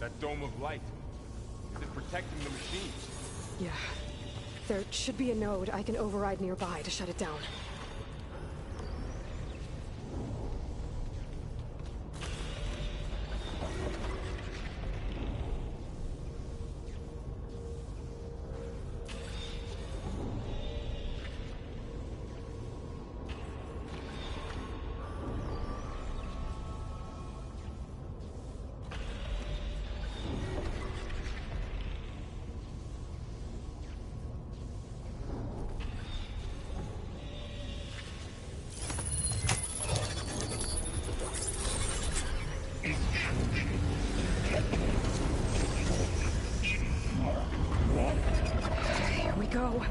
That dome of light. Is it protecting the machines? Yeah. There should be a node I can override nearby to shut it down. Go. Time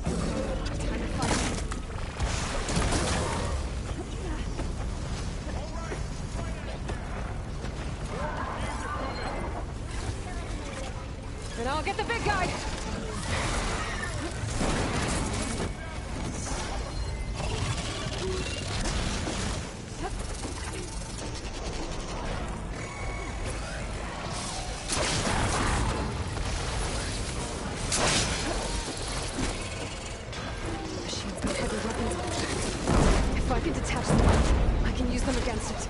to fight. And I'll get the big guy. If I can detach them, I can use them against it.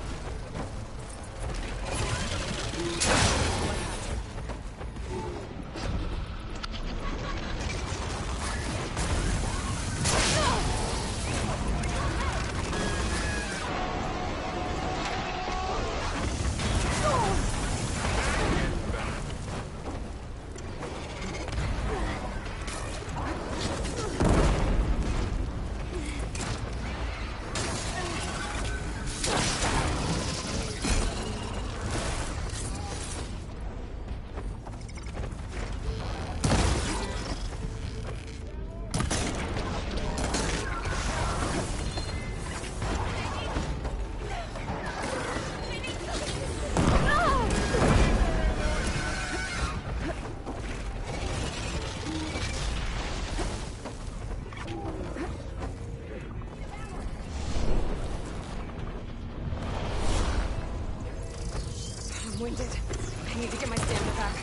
Winded. I need to get my stamina back.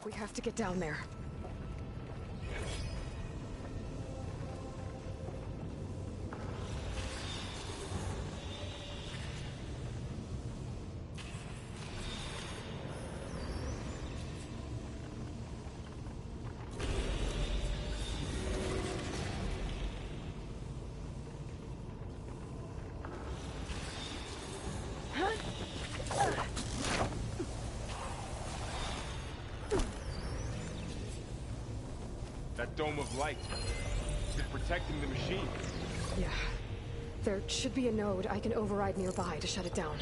We have to get down there. That dome of light. Is it protecting the machine? Yeah. There should be a node I can override nearby to shut it down.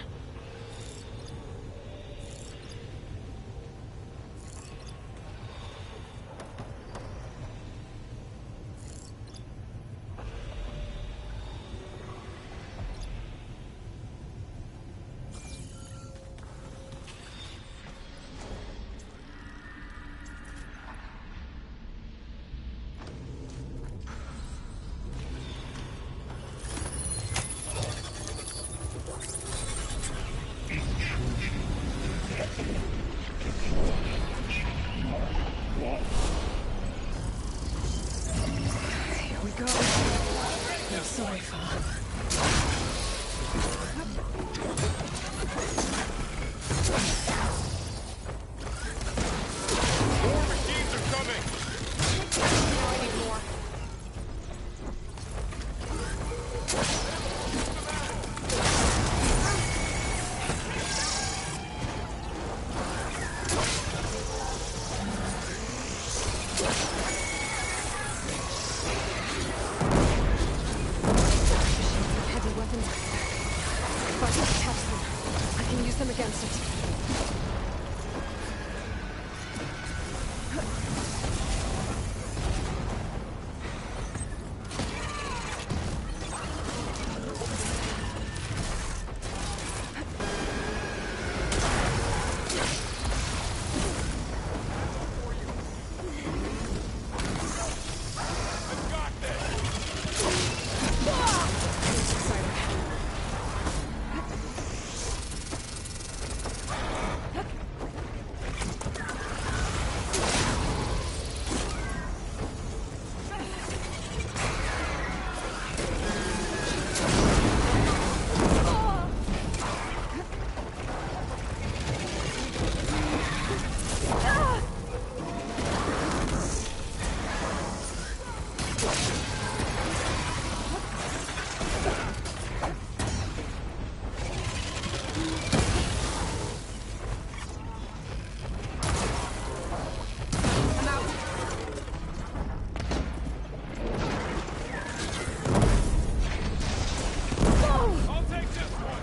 I'll take this one.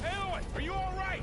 Aloy, are you all right?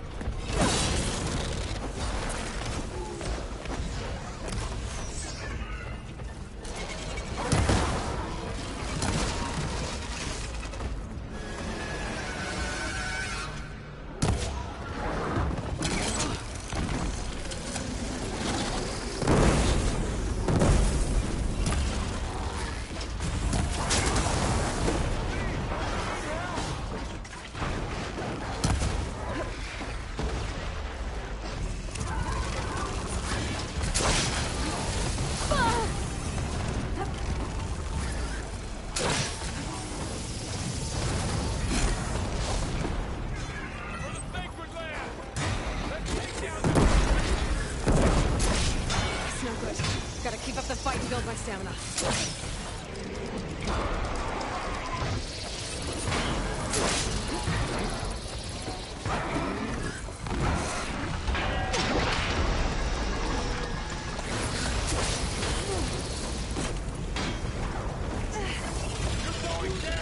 For the sacred land! Let's take down the... It's no good. Gotta keep up the fight and build my stamina. You're going down!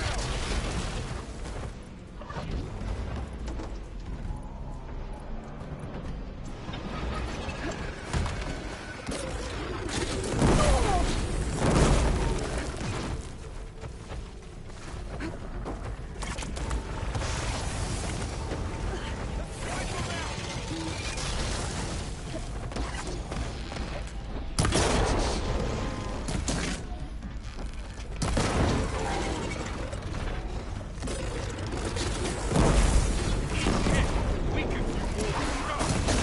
We can do more stuff!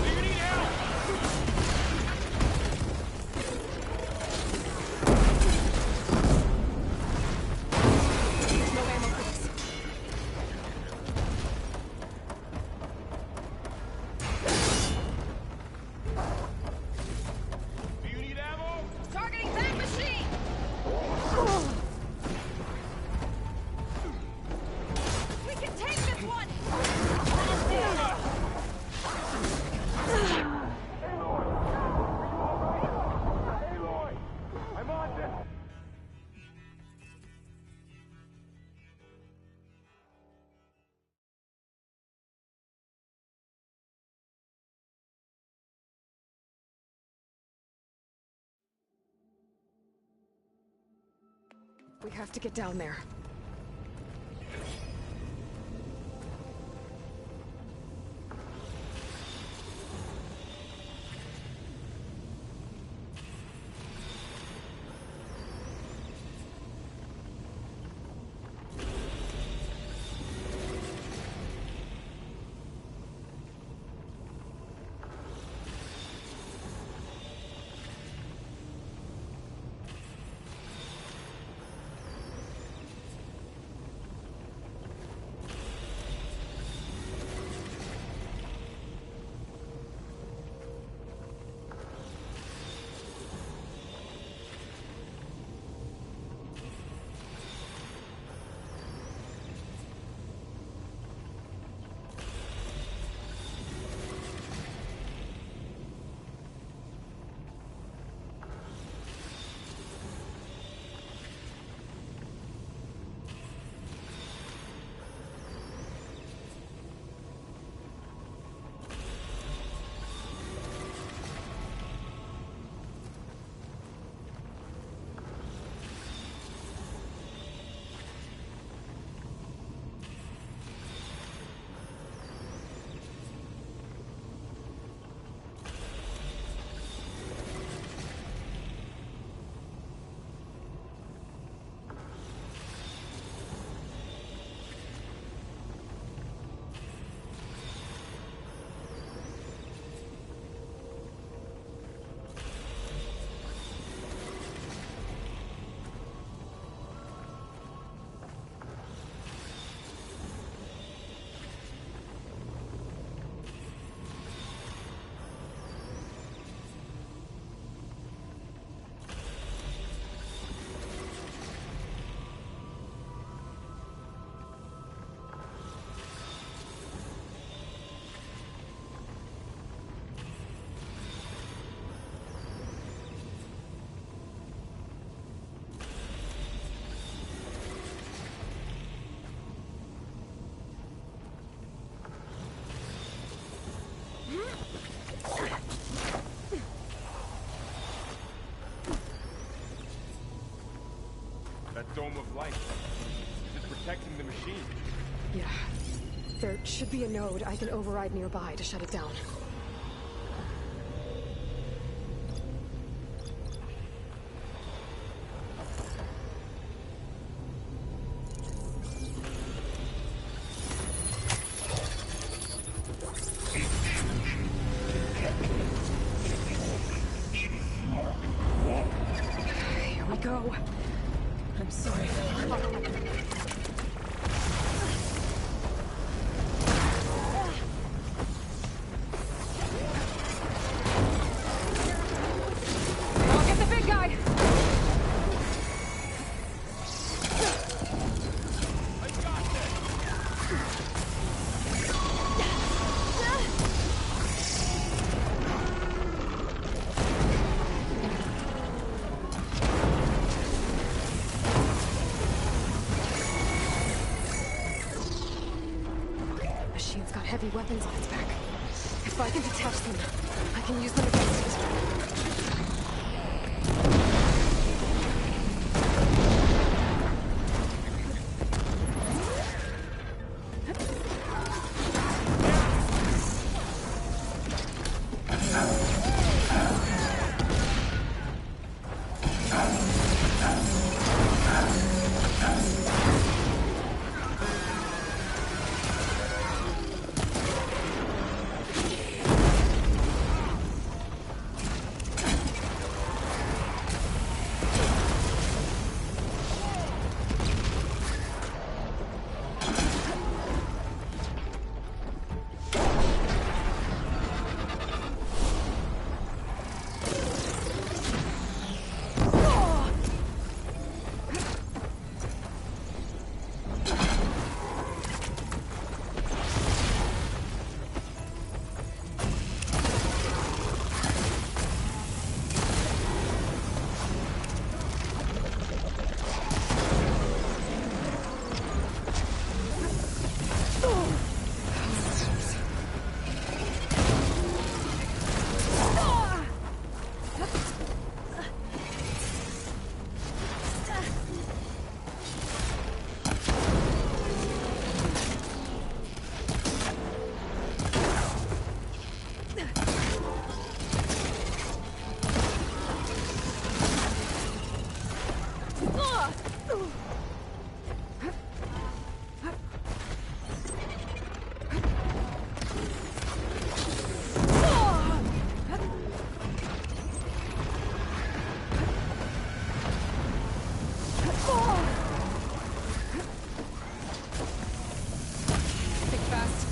Do you need help? No ammo for this. Do you need ammo? Targeting that machine! We can take this one! Aloy! I'm on this! We have to get down there. dome of light? Is it protecting the machine? Yeah. There should be a node I can override nearby to shut it down. Here we go. I'm sorry. I'll get the big guy. I got this! Machine's got heavy weapons on its back. If I can detach them, I can use them against it. Think fast.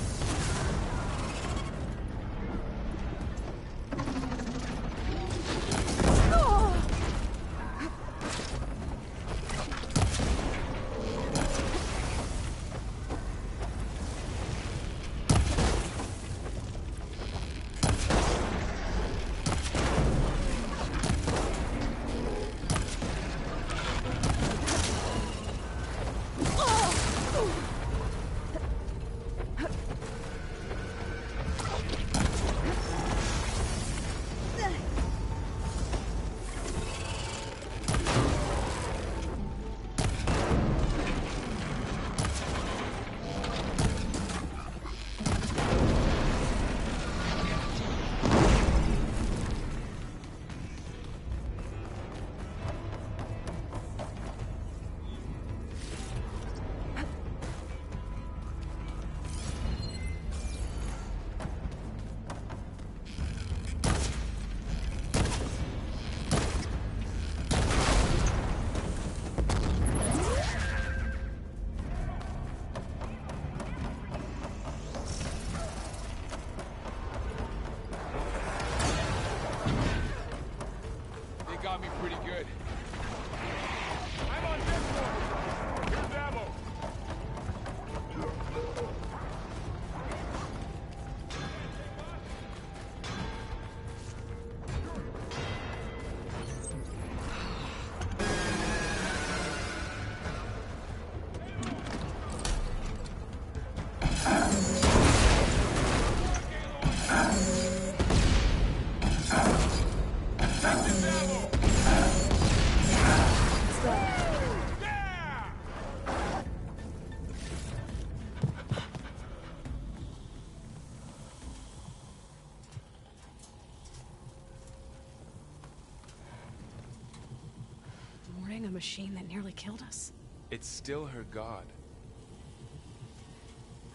machine that nearly killed us. It's still her god.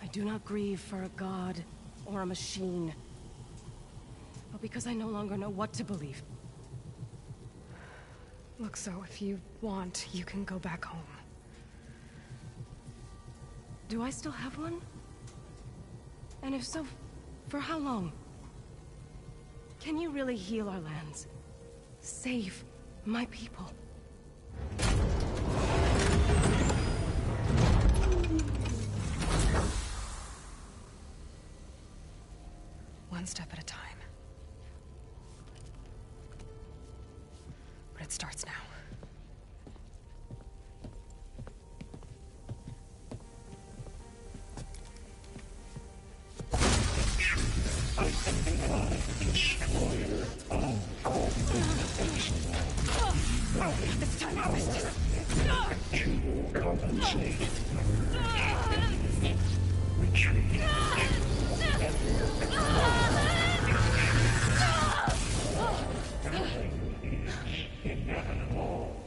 I do not grieve for a god or a machine, but because I no longer know what to believe. Look, so if you want, you can go back home. Do I still have one? And if so, for how long? Can you really heal our lands? Save my people? One step at a time. But it starts now. It's time to business. To compensate. Retreat. Inevitable.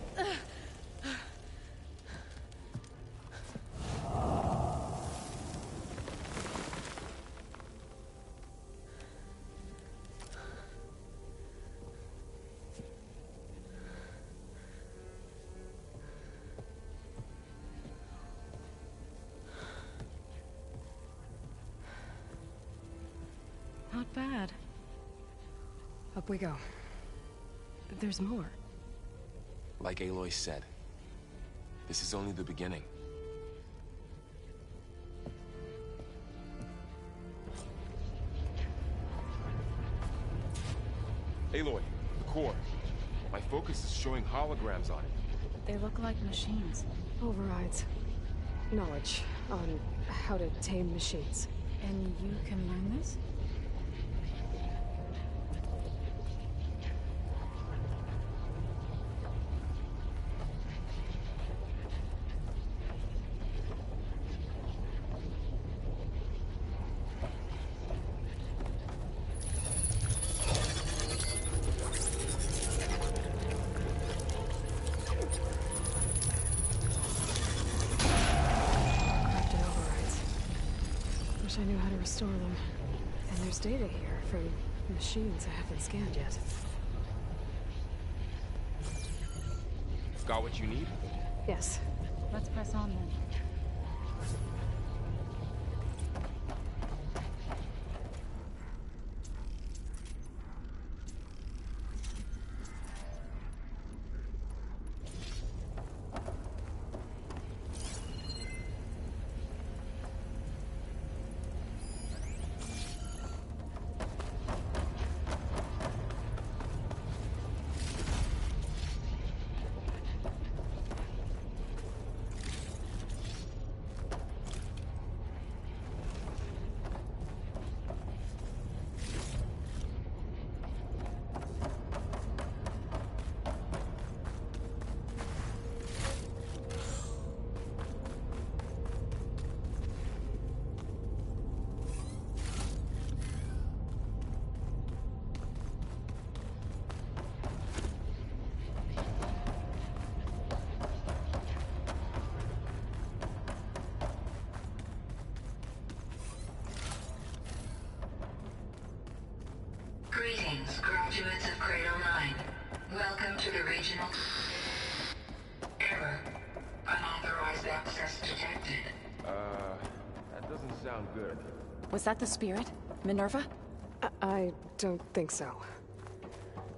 Not bad. Up we go. There's more. Like Aloy said, this is only the beginning. Aloy, the core. My focus is showing holograms on it. They look like machines. Overrides. Knowledge on how to tame machines. And you can learn this? Corrupted overrides. Wish I knew how to restore them. And there's data here from machines I haven't scanned yet. Got what you need? Yes. Let's press on then. Greetings, graduates of Cradle 9. Welcome to the regional... Error. Unauthorized access detected. That doesn't sound good. Was that the spirit? Minerva? I don't think so.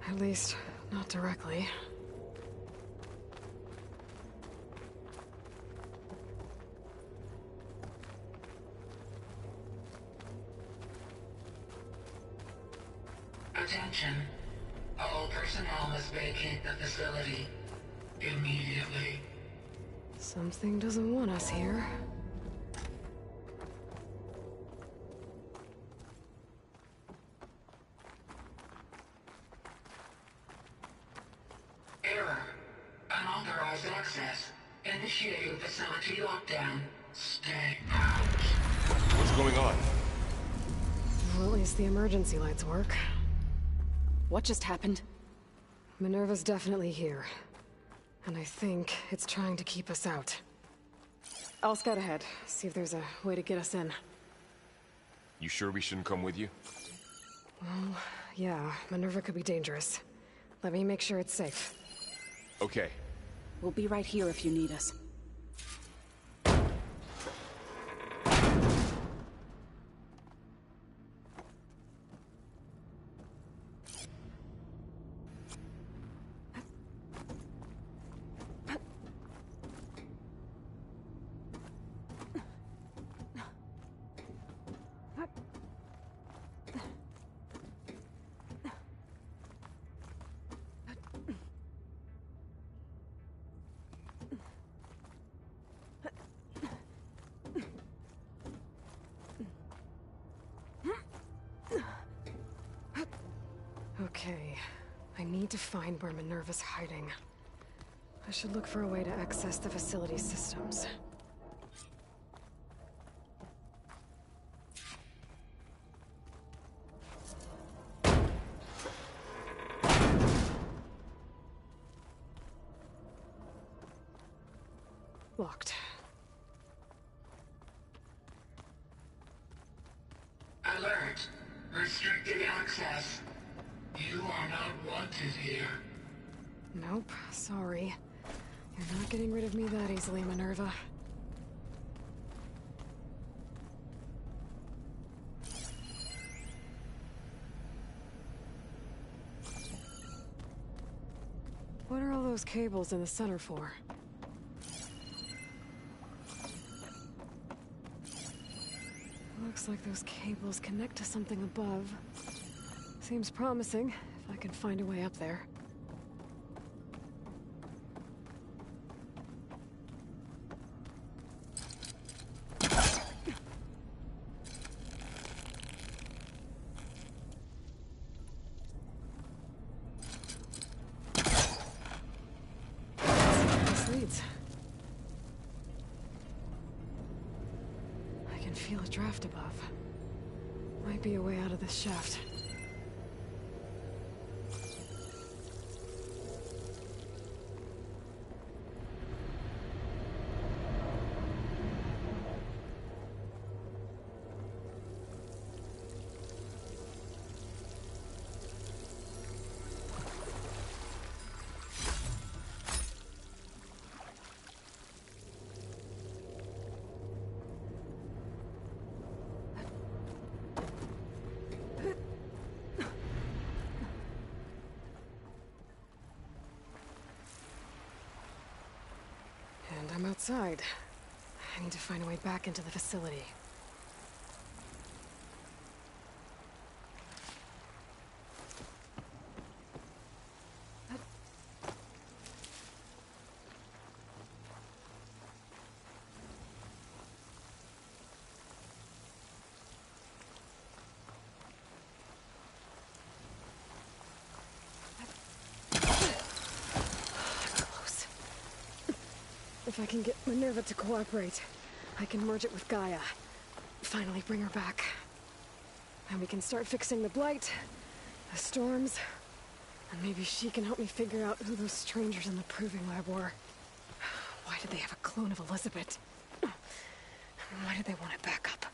At least, not directly. Attention. All personnel must vacate the facility. Immediately. Something doesn't want us here. Error. Unauthorized access. Initiating facility lockdown. Stay out. What's going on? Well, at least the emergency lights work. What just happened? Minerva's definitely here. And I think it's trying to keep us out. I'll scout ahead, see if there's a way to get us in. You sure we shouldn't come with you? Well, yeah, Minerva could be dangerous. Let me make sure it's safe. Okay. We'll be right here if you need us. Okay, I need to find where Minerva's hiding. I should look for a way to access the facility systems. Locked. Alert! Restricted access. You are not wanted here. Nope, sorry. You're not getting rid of me that easily, Minerva. What are all those cables in the center for? Looks like those cables connect to something above. Seems promising, if I can find a way up there. This leads. I can feel a draft above. Might be a way out of this shaft. And I'm outside. I need to find a way back into the facility. Close. If I can get Minerva to cooperate, I can merge it with Gaia. Finally bring her back. And we can start fixing the Blight, the storms, and maybe she can help me figure out who those strangers in the Proving Lab were. Why did they have a clone of Elizabeth? Why did they want it back up?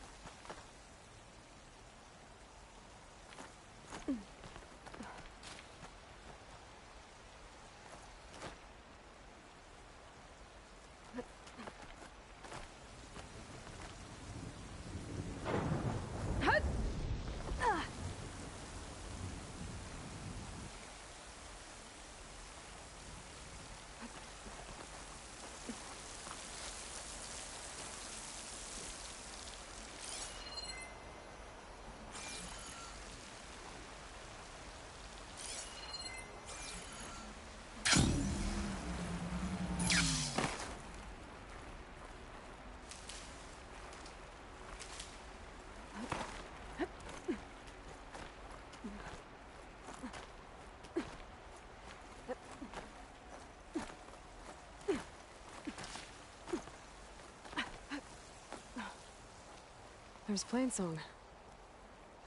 There's Plainsong.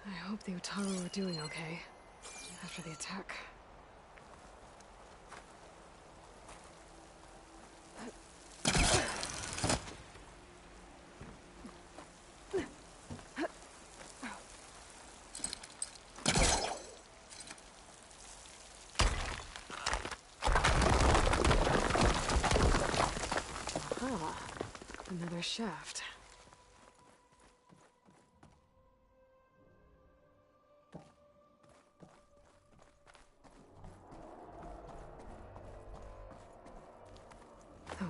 I hope the Utaru are doing okay after the attack. Ah, another shaft.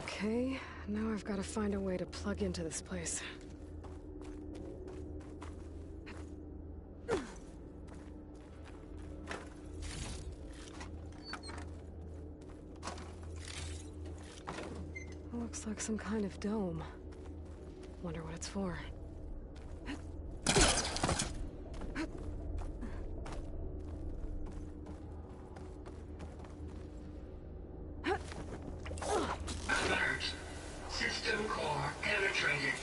Okay, now I've got to find a way to plug into this place. Looks like some kind of dome. Wonder what it's for. Alert. System core penetrated.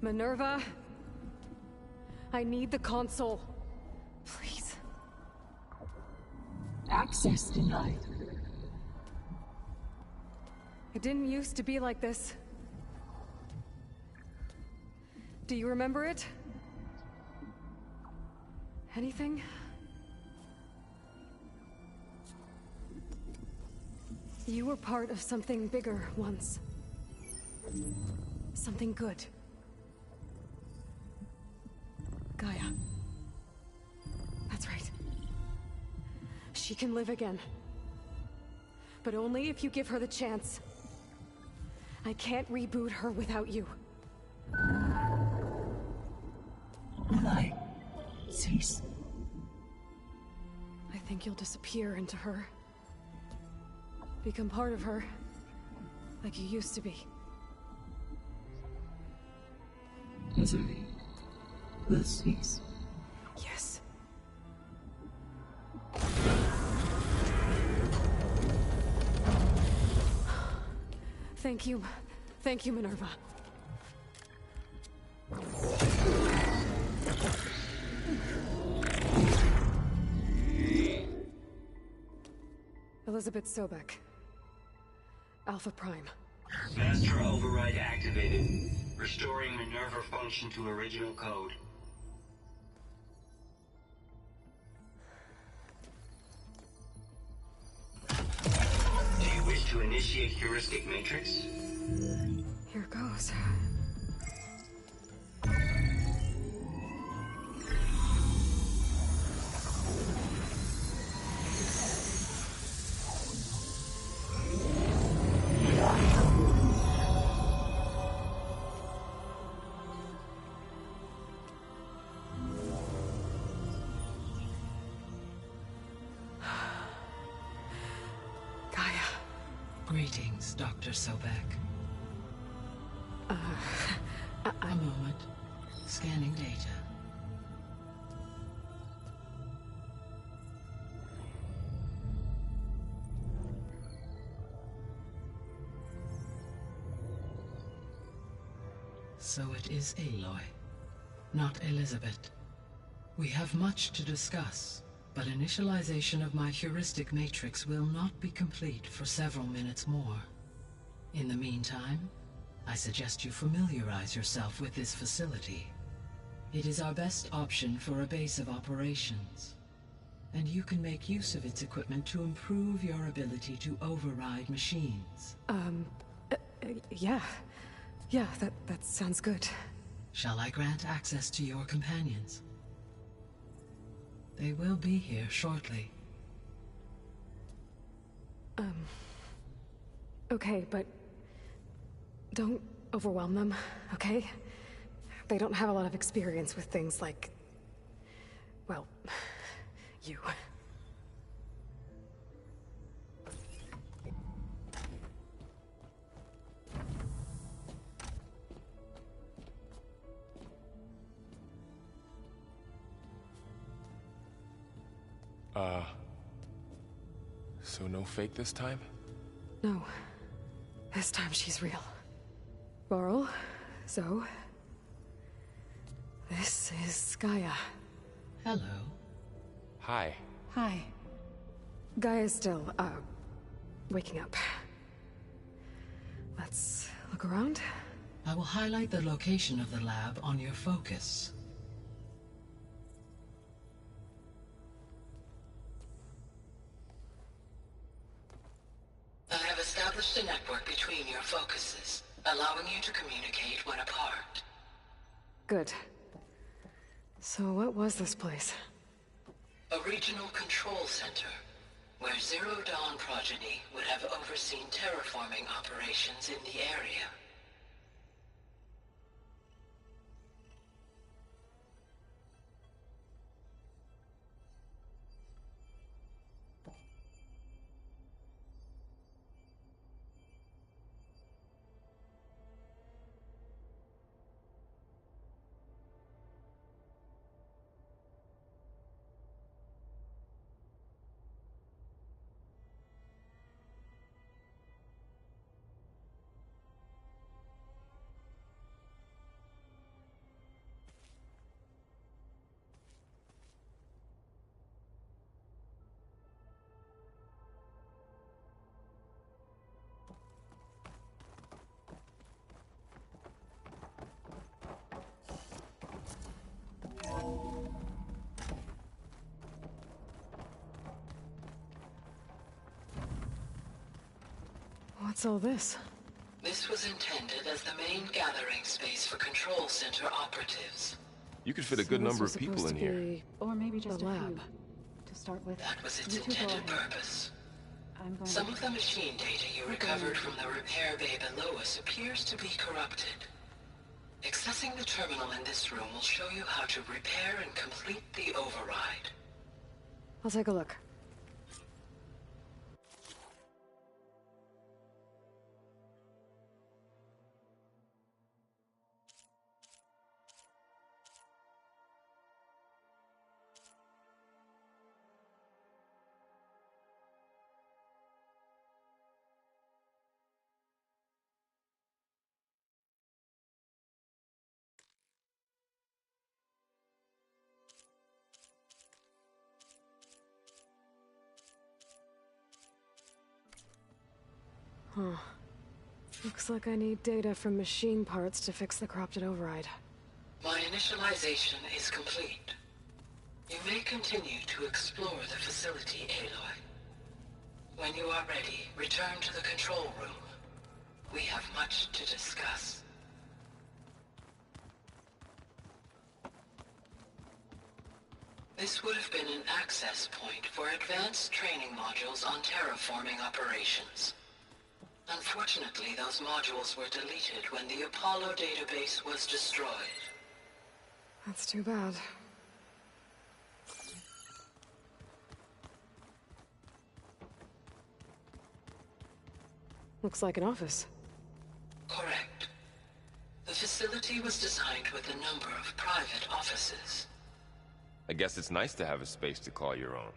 Minerva? I need the console. Please. Access denied. It didn't used to be like this. Do you remember it? Anything? You were part of something bigger once. Something good. Gaia. That's right. She can live again. But only if you give her the chance. I can't reboot her without you. Light. Cease. I think you'll disappear into her. Become part of her. Like you used to be. Misery will cease. Yes. Thank you. Thank you, Minerva. Elizabeth Sobek. Alpha Prime. Master override activated. Restoring Minerva function to original code. Do you wish to initiate heuristic matrix? Here goes. Greetings, Dr. Sobek. A moment. Scanning data. So it is Aloy, not Elizabeth. We have much to discuss. But initialization of my heuristic matrix will not be complete for several minutes more. In the meantime, I suggest you familiarize yourself with this facility. It is our best option for a base of operations, and you can make use of its equipment to improve your ability to override machines. Yeah. Yeah, that sounds good. Shall I grant access to your companions? They will be here shortly. Okay, but don't overwhelm them, okay? They don't have a lot of experience with things like, well, you. So no fake this time? No. This time she's real. Varl, Zoe. This is Gaia. Hello. Hi. Hi. Gaia's still, waking up. Let's look around. I will highlight the location of the lab on your focus. I have established a network between your focuses, allowing you to communicate when apart. Good. So what was this place? A regional control center, where Zero Dawn progeny would have overseen terraforming operations in the area. What's all this? This was intended as the main gathering space for control center operatives. You could fit a good So this number was of people supposed in to here. be Or maybe just the a few. lab. To start with. That was its You two go intended ahead. purpose. I'm going Some to... of the machine data you recovered from the repair bay below us appears to be corrupted. Accessing the terminal in this room will show you how to repair and complete the override. I'll take a look. Huh. Looks like I need data from machine parts to fix the corrupted override. My initialization is complete. You may continue to explore the facility, Aloy. When you are ready, return to the control room. We have much to discuss. This would have been an access point for advanced training modules on terraforming operations. Unfortunately, those modules were deleted when the Apollo database was destroyed. That's too bad. Looks like an office. Correct. The facility was designed with a number of private offices. I guess it's nice to have a space to call your own.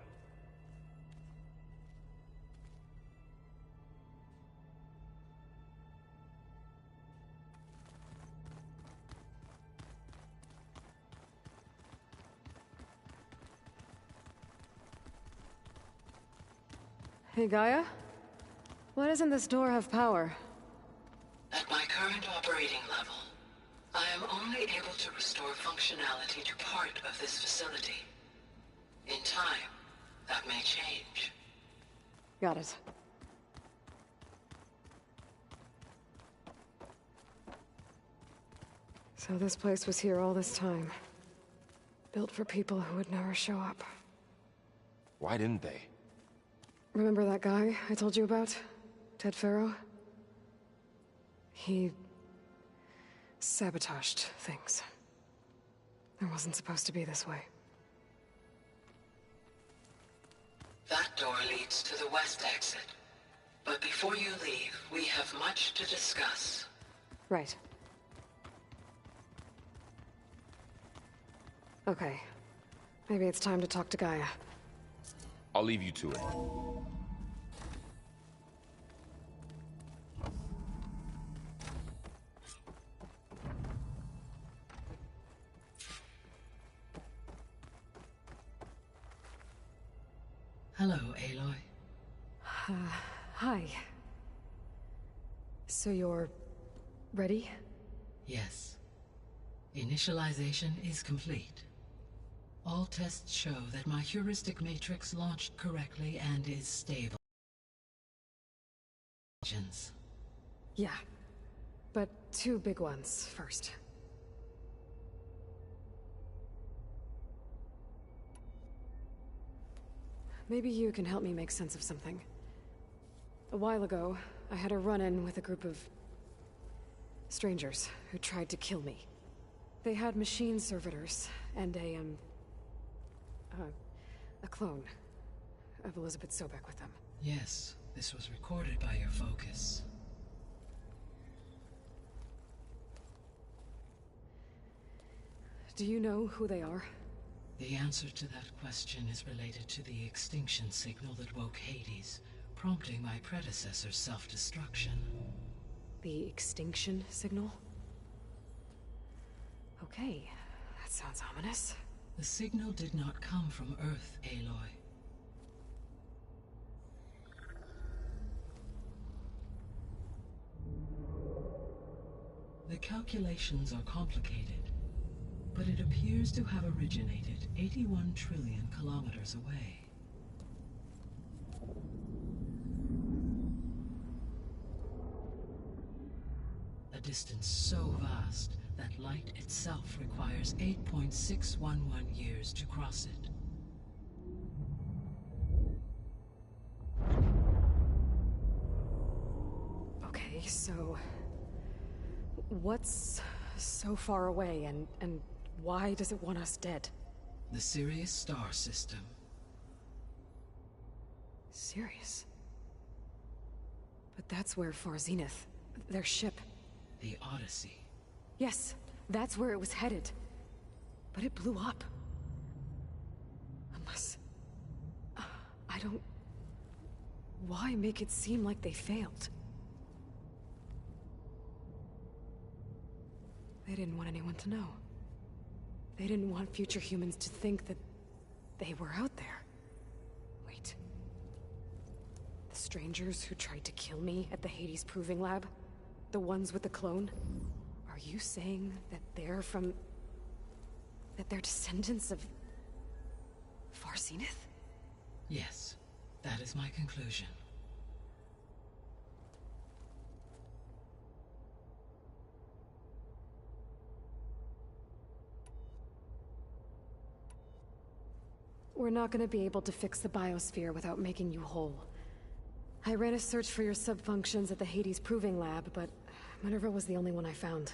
Hey, Gaia? Why doesn't this door have power? At my current operating level, I am only able to restore functionality to part of this facility. In time, that may change. Got it. So this place was here all this time. Built for people who would never show up. Why didn't they? Remember that guy I told you about? Ted Faro? He... sabotaged things. It wasn't supposed to be this way. That door leads to the west exit. But before you leave, we have much to discuss. Right. Okay. Maybe it's time to talk to Gaia. I'll leave you to it. Hello, Aloy. Hi. So you're... ready? Yes. Initialization is complete. All tests show that my heuristic matrix launched correctly and is stable. Yeah. But 2 big ones first. Maybe you can help me make sense of something. A while ago, I had a run-in with a group of... strangers who tried to kill me. They had machine servitors and a clone of Elizabeth Sobek with them. Yes, this was recorded by your focus. Do you know who they are? The answer to that question is related to the extinction signal that woke Hades, prompting my predecessor's self-destruction. The extinction signal? Okay, that sounds ominous. The signal did not come from Earth, Aloy. The calculations are complicated, but it appears to have originated 81 trillion kilometers away. A distance so vast that light itself requires 8.611 years to cross it. Okay, so... what's so far away, and why does it want us dead? The Sirius star system. Sirius? But that's where Far Zenith, their ship... The Odyssey. Yes, that's where it was headed. But it blew up. Unless... I don't... Why make it seem like they failed? They didn't want anyone to know. They didn't want future humans to think that they were out there. Wait. The strangers who tried to kill me at the Hades Proving Lab? The ones with the clone? Are you saying that they're from... that they're descendants of... Far Zenith? Yes, that is my conclusion. We're not gonna be able to fix the biosphere without making you whole. I ran a search for your subfunctions at the Hades Proving Lab, but Minerva was the only one I found.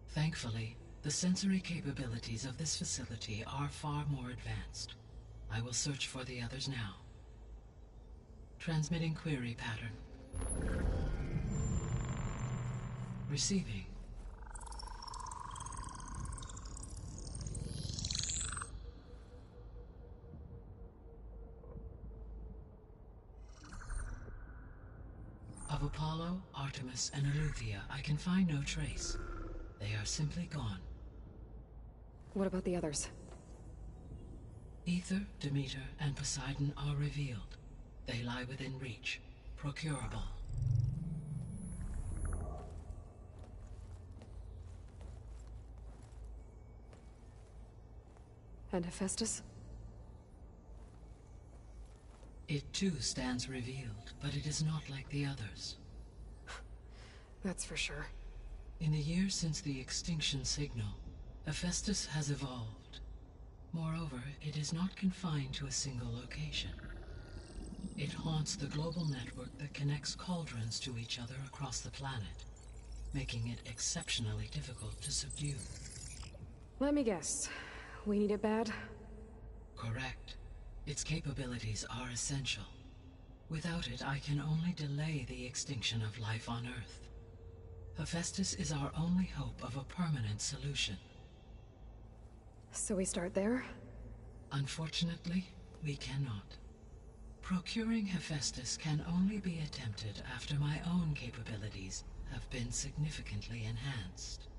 Thankfully, the sensory capabilities of this facility are far more advanced. I will search for the others now. Transmitting query pattern. Receiving. Of Apollo, Artemis, and Eleuthia, I can find no trace. They are simply gone. What about the others? Ether, Demeter, and Poseidon are revealed. They lie within reach, procurable. And Hephaestus? It too stands revealed, but it is not like the others. That's for sure. In the years since the extinction signal, Hephaestus has evolved. Moreover, it is not confined to a single location. It haunts the global network that connects cauldrons to each other across the planet, making it exceptionally difficult to subdue. Let me guess. We need it bad? Correct. Its capabilities are essential. Without it, I can only delay the extinction of life on Earth. Hephaestus is our only hope of a permanent solution. So we start there? Unfortunately, we cannot. Procuring Hephaestus can only be attempted after my own capabilities have been significantly enhanced.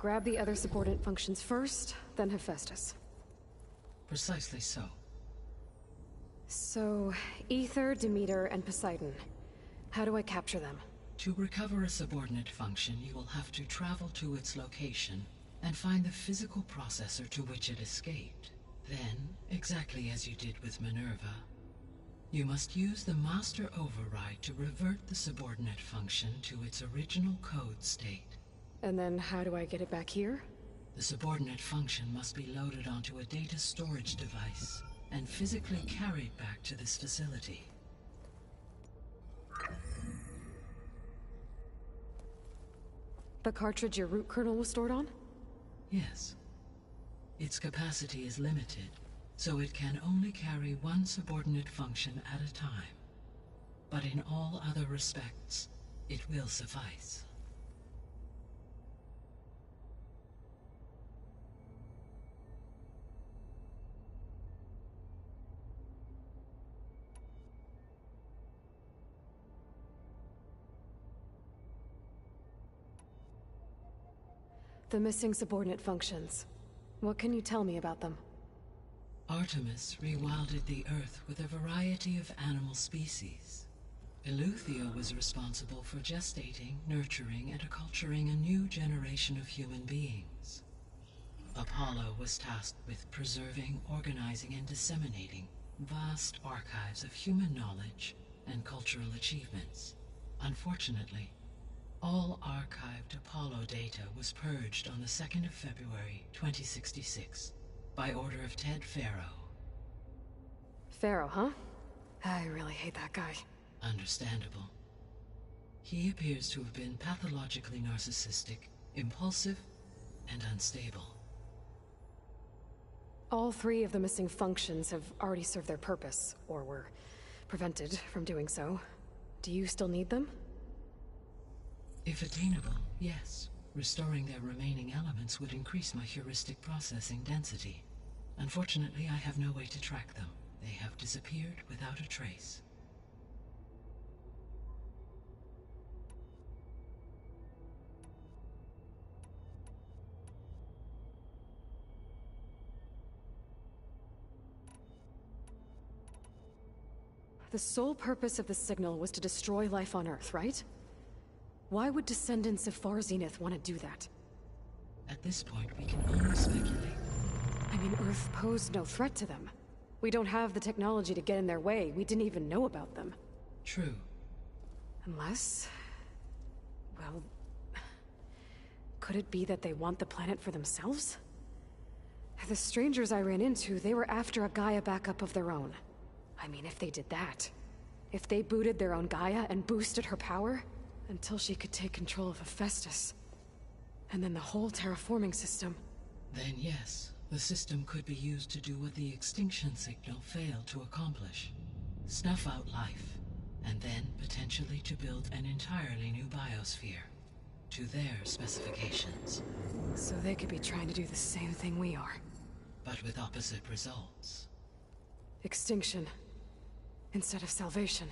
Grab the other subordinate functions first, then Hephaestus. Precisely so. So, Ether, Demeter, and Poseidon. How do I capture them? To recover a subordinate function, you will have to travel to its location and find the physical processor to which it escaped. Then, exactly as you did with Minerva, you must use the Master Override to revert the subordinate function to its original code state. And then how do I get it back here? The subordinate function must be loaded onto a data storage device and physically carried back to this facility. The cartridge your root kernel was stored on? Yes. Its capacity is limited, so it can only carry one subordinate function at a time. But in all other respects, it will suffice. The missing subordinate functions. What can you tell me about them? Artemis rewilded the Earth with a variety of animal species. Eleuthia was responsible for gestating, nurturing, and acculturating a new generation of human beings. Apollo was tasked with preserving, organizing, and disseminating vast archives of human knowledge and cultural achievements. Unfortunately, all archived Apollo data was purged on the 2nd of February, 2066, by order of Ted Faro. Pharaoh, huh? I really hate that guy. Understandable. He appears to have been pathologically narcissistic, impulsive, and unstable. All three of the missing functions have already served their purpose, or were prevented from doing so. Do you still need them? If attainable, yes. Restoring their remaining elements would increase my heuristic processing density. Unfortunately, I have no way to track them. They have disappeared without a trace. The sole purpose of the signal was to destroy life on Earth, right? Why would descendants of Far Zenith want to do that? At this point, we can only speculate. I mean, Earth posed no threat to them. We don't have the technology to get in their way. We didn't even know about them. True. Unless... well... could it be that they want the planet for themselves? The strangers I ran into, they were after a Gaia backup of their own. I mean, if they did that... if they booted their own Gaia and boosted her power... until she could take control of Hephaestus. And then the whole terraforming system. Then yes, the system could be used to do what the extinction signal failed to accomplish. Snuff out life, and then potentially to build an entirely new biosphere. To their specifications. So they could be trying to do the same thing we are. But with opposite results. Extinction. Instead of salvation.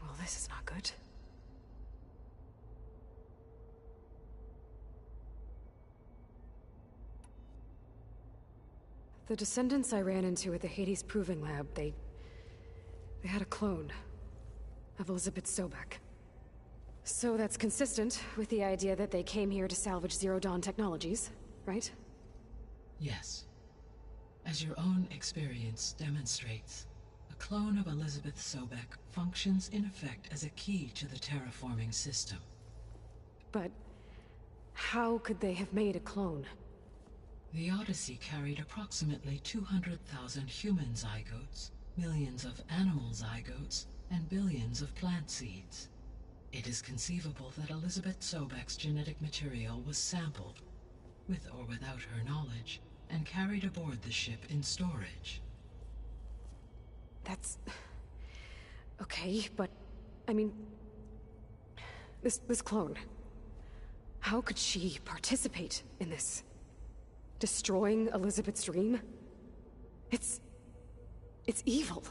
Well, this is not good. The descendants I ran into at the Hades Proving Lab, they had a clone of Elizabeth Sobek. So that's consistent with the idea that they came here to salvage Zero Dawn technologies, right? Yes. As your own experience demonstrates, a clone of Elizabeth Sobek functions in effect as a key to the terraforming system. But how could they have made a clone? The Odyssey carried approximately 200,000 human zygotes, millions of animal zygotes, and billions of plant seeds. It is conceivable that Elizabeth Sobek's genetic material was sampled, with or without her knowledge, and carried aboard the ship in storage. That's... okay, but... I mean... This clone... how could she participate in this? Destroying Elizabeth's dream? It's evil.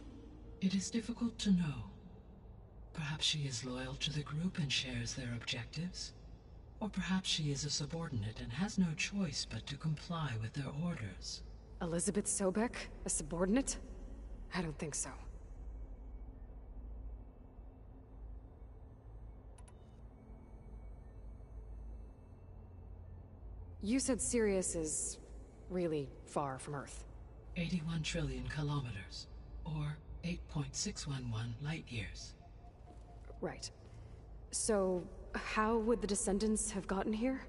It is difficult to know. Perhaps she is loyal to the group and shares their objectives. Or perhaps she is a subordinate and has no choice but to comply with their orders. Elizabeth Sobek? A subordinate? I don't think so. You said Sirius is really far from Earth. 81 trillion kilometers, or 8.611 light years. Right. So, how would the Descendants have gotten here?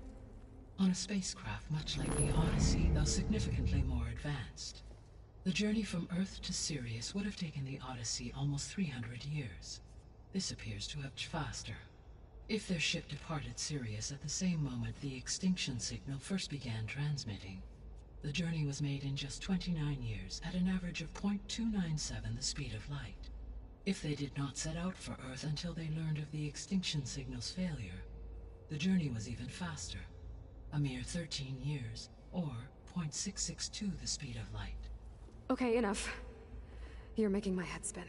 On a spacecraft much like the Odyssey, though significantly more advanced. The journey from Earth to Sirius would have taken the Odyssey almost 300 years. This appears to have faster. If their ship departed Sirius at the same moment the extinction signal first began transmitting, the journey was made in just 29 years at an average of 0.297 the speed of light. If they did not set out for Earth until they learned of the extinction signal's failure, the journey was even faster, a mere 13 years, or 0.662 the speed of light. Okay, enough. You're making my head spin.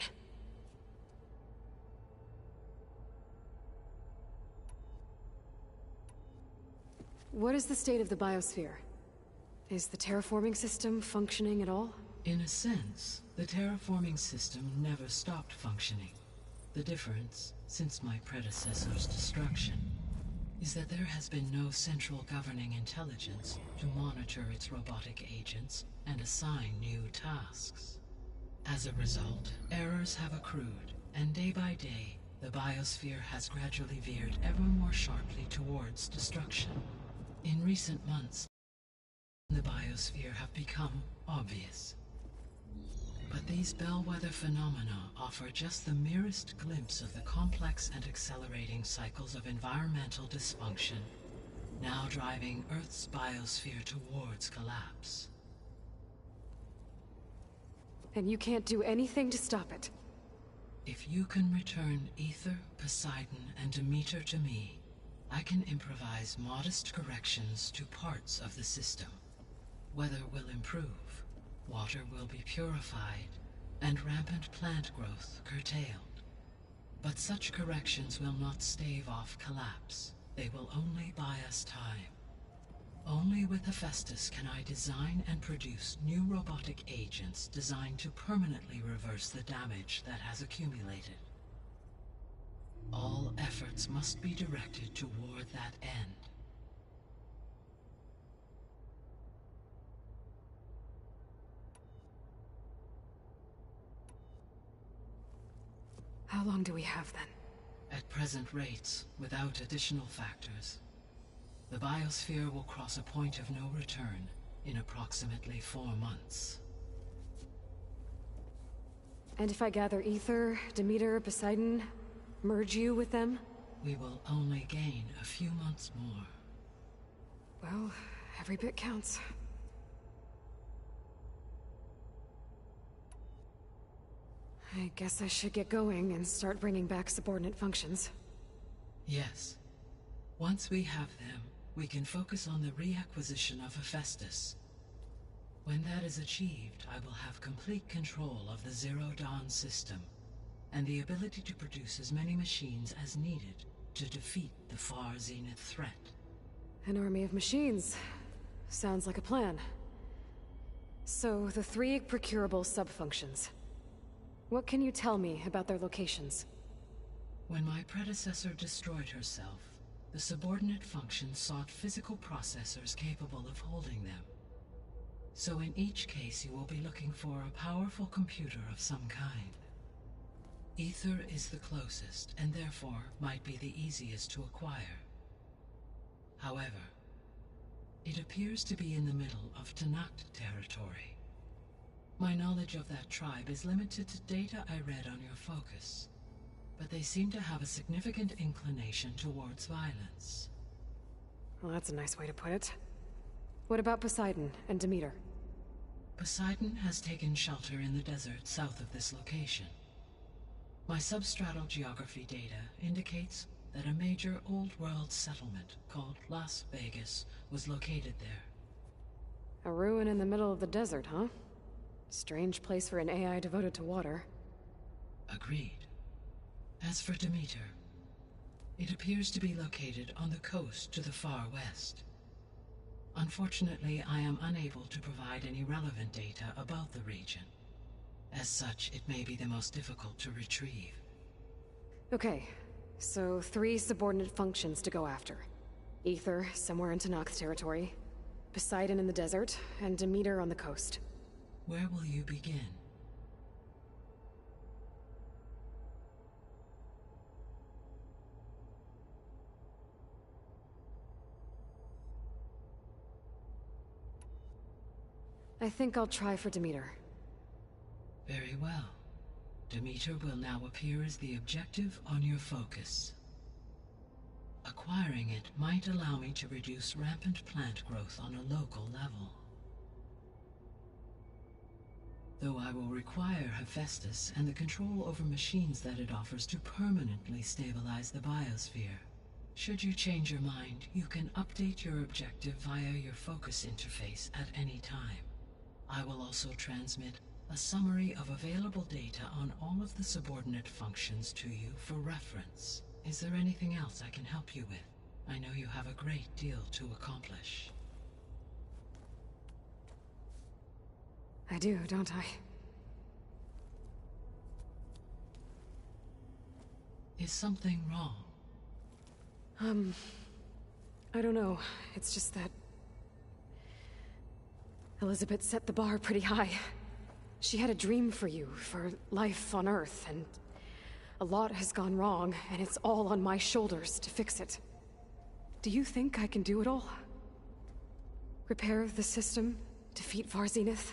What is the state of the biosphere? Is the terraforming system functioning at all? In a sense, the terraforming system never stopped functioning. The difference, since my predecessor's destruction, is that there has been no central governing intelligence to monitor its robotic agents and assign new tasks. As a result, errors have accrued, and day by day, the biosphere has gradually veered ever more sharply towards destruction. In recent months, the biosphere have become obvious. But these bellwether phenomena offer just the merest glimpse of the complex and accelerating cycles of environmental dysfunction, now driving Earth's biosphere towards collapse. And you can't do anything to stop it? If you can return Aether, Poseidon, and Demeter to me, I can improvise modest corrections to parts of the system. Weather will improve, water will be purified, and rampant plant growth curtailed. But such corrections will not stave off collapse. They will only buy us time. Only with Hephaestus can I design and produce new robotic agents designed to permanently reverse the damage that has accumulated. All efforts must be directed toward that end. How long do we have then? At present rates, without additional factors, the biosphere will cross a point of no return in approximately 4 months. And if I gather Aether, Demeter, Poseidon, merge you with them? We will only gain a few months more. Well, every bit counts. I guess I should get going and start bringing back subordinate functions. Yes. Once we have them, we can focus on the reacquisition of Hephaestus. When that is achieved, I will have complete control of the Zero Dawn system, and the ability to produce as many machines as needed to defeat the Far Zenith threat. An army of machines. Sounds like a plan. So, the 3 procurable sub-functions. What can you tell me about their locations? When my predecessor destroyed herself, the subordinate functions sought physical processors capable of holding them. So in each case you will be looking for a powerful computer of some kind. Aether is the closest, and therefore might be the easiest to acquire. However, it appears to be in the middle of Tenakth territory. My knowledge of that tribe is limited to data I read on your focus, but they seem to have a significant inclination towards violence. Well, that's a nice way to put it. What about Poseidon and Demeter? Poseidon has taken shelter in the desert south of this location. My substratal geography data indicates that a major old-world settlement called Las Vegas was located there. A ruin in the middle of the desert, huh? Strange place for an AI devoted to water. Agreed. As for Demeter, it appears to be located on the coast to the far west. Unfortunately, I am unable to provide any relevant data about the region. As such, it may be the most difficult to retrieve. Okay, so 3 subordinate functions to go after. Aether, somewhere in Tenakth territory. Poseidon in the desert, and Demeter on the coast. Where will you begin? I think I'll try for Demeter. Very well. Demeter will now appear as the objective on your focus. Acquiring it might allow me to reduce rampant plant growth on a local level. Though I will require Hephaestus and the control over machines that it offers to permanently stabilize the biosphere. Should you change your mind, you can update your objective via your focus interface at any time. I will also transmit a summary of available data on all of the subordinate functions to you for reference. Is there anything else I can help you with? I know you have a great deal to accomplish. I do, don't I? Is something wrong? I don't know. It's just that Elizabeth set the bar pretty high. She had a dream for you, for life on Earth, and a lot has gone wrong, and it's all on my shoulders to fix it. Do you think I can do it all? Repair the system, defeat Varzenith,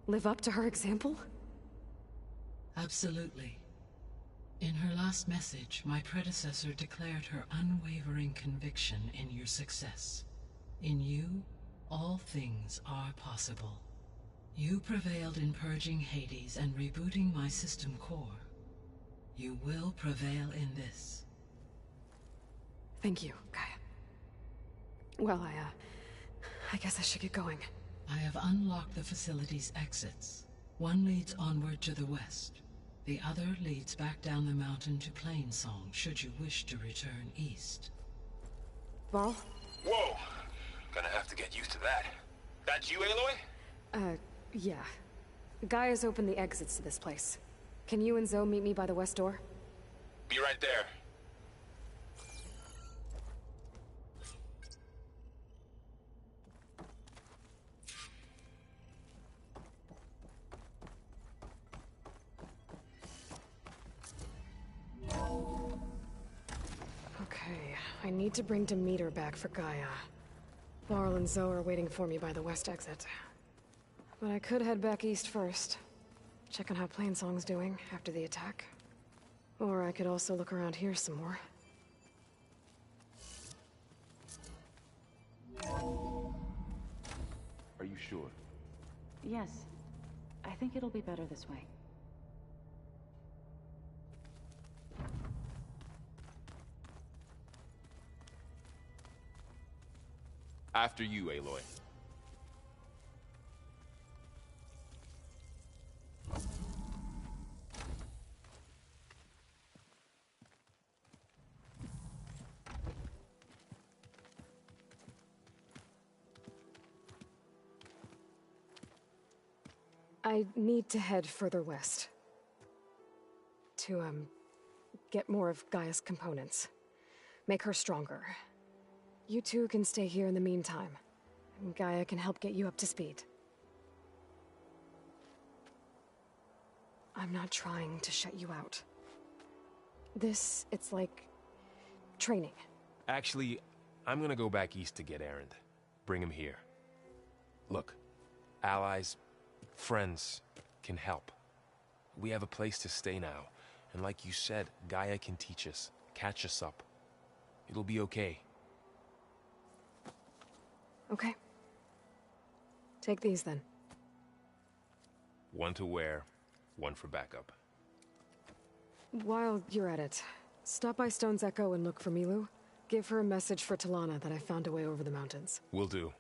live up to her example? Absolutely. In her last message, my predecessor declared her unwavering conviction in your success. In you, all things are possible. You prevailed in purging Hades and rebooting my system core. You will prevail in this. Thank you, Gaia. Well, I guess I should get going. I have unlocked the facility's exits. One leads onward to the west. The other leads back down the mountain to Plainsong, should you wish to return east. Varl? Whoa! Gonna have to get used to that. That you, Aloy? Yeah. Gaia's opened the exits to this place. Can you and Zoe meet me by the west door? Be right there. Okay, I need to bring Demeter back for Gaia. Varl and Zoe are waiting for me by the west exit. But I could head back east first. Check on how Plainsong's doing after the attack. Or I could also look around here some more. Are you sure? Yes. I think it'll be better this way. After you, Aloy. I need to head further west. To, get more of Gaia's components. Make her stronger. You two can stay here in the meantime. And Gaia can help get you up to speed. I'm not trying to shut you out. It's like training. Actually, I'm gonna go back east to get Erend. Bring him here. Look, allies, friends can help. We have a place to stay now. And like you said, Gaia can teach us, catch us up. It'll be okay. Okay. Take these then. One to wear, one for backup. While you're at it, stop by Stone's Echo and look for Milu. Give her a message for Talana that I found a way over the mountains. Will do.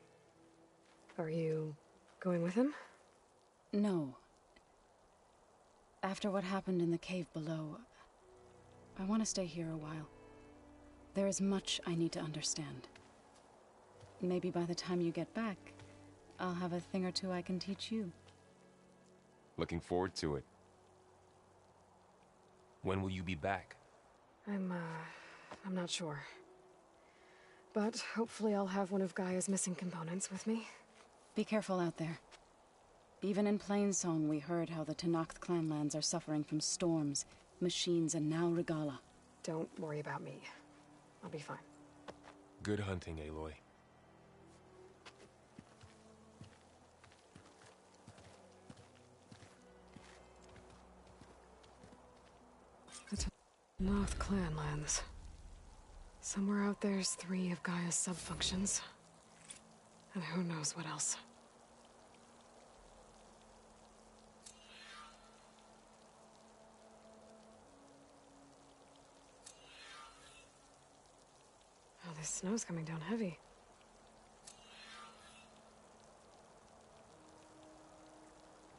Are you going with him? No. After what happened in the cave below, I want to stay here a while. There is much I need to understand. Maybe by the time you get back, I'll have a thing or two I can teach you. Looking forward to it. When will you be back? I'm not sure. But hopefully I'll have one of Gaia's missing components with me. Be careful out there. Even in Plainsong, we heard how the Tenakth clanlands are suffering from storms, machines, and now Regala. Don't worry about me. I'll be fine. Good hunting, Aloy. The Tenakth clanlands. Somewhere out there's 3 of Gaia's sub-functions. And who knows what else. Oh, this snow's coming down heavy.